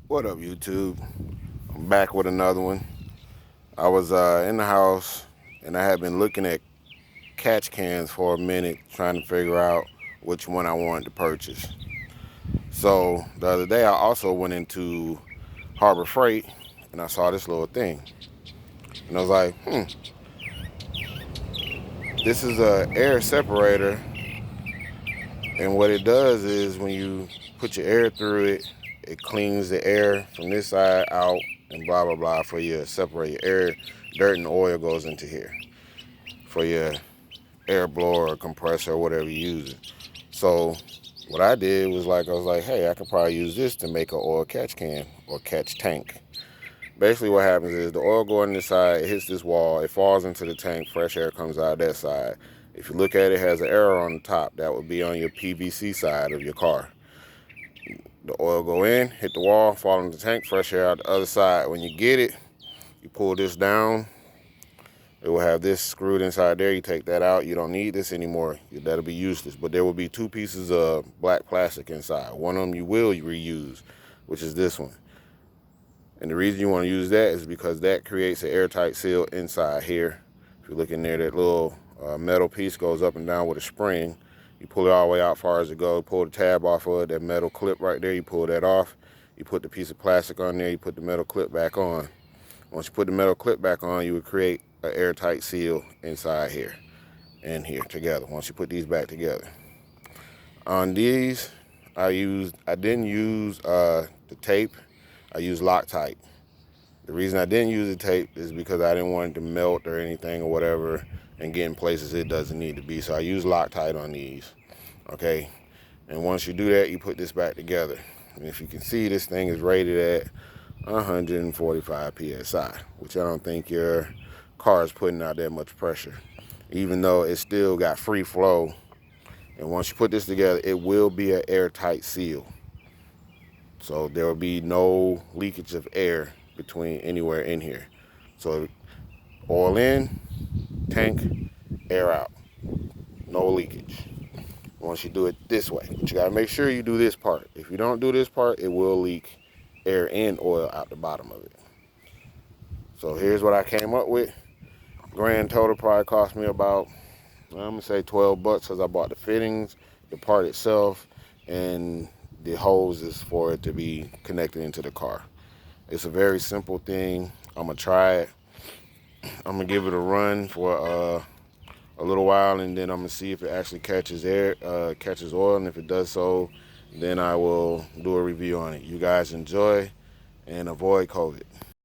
What up, YouTube? I'm back with another one. I was in the house and I had been looking at catch cans for a minute, trying to figure out which one I wanted to purchase. So the other day, I also went into Harbor Freight and I saw this little thing, and I was like, this is a air separator, and what it does is when you put your air through it, it cleans the air from this side out and blah blah blah for you to separate your air. Dirt and oil goes into here for your air blower or compressor or whatever you use it. So what I did was I was like, hey, I could probably use this to make an oil catch can or catch tank. Basically what happens is the oil going this side, it hits this wall, it falls into the tank, fresh air comes out that side. If you look at it, it has an arrow on the top. That would be on your PVC side of your car. The oil go in, hit the wall, fall in the tank, fresh air out the other side. When you get it, you pull this down. It will have this screwed inside there. You take that out. You don't need this anymore. That'll be useless. But there will be two pieces of black plastic inside. One of them you will reuse, which is this one. And the reason you want to use that is because that creates an airtight seal inside here. If you look in there, that little metal piece goes up and down with a spring. You pull it all the way out far as it goes. Pull the tab off of it, that metal clip right there. You pull that off. You put the piece of plastic on there. You put the metal clip back on. Once you put the metal clip back on, you would create an airtight seal inside here and here together. Once you put these back together. On these, I didn't use the tape. I used Loctite. The reason I didn't use the tape is because I didn't want it to melt or anything or whatever and get in places it doesn't need to be. So I use Loctite on these. Okay. And once you do that, you put this back together. And if you can see, this thing is rated at 145 psi, which I don't think your car is putting out that much pressure, even though it still got free flow. And once you put this together, it will be an airtight seal. So there will be no leakage of air between anywhere in here. So oil in, tank, air out, no leakage. Once you do it this way, but you gotta make sure you do this part. If you don't do this part, it will leak air and oil out the bottom of it. So here's what I came up with. Grand total probably cost me about, I'm gonna say 12 bucks because I bought the fittings, the part itself, and the hoses for it to be connected into the car. It's a very simple thing. I'm gonna try it. I'm gonna give it a run for a little while, and then I'm gonna see if it actually catches air, catches oil, and if it does so, then I will do a review on it. You guys enjoy and avoid COVID.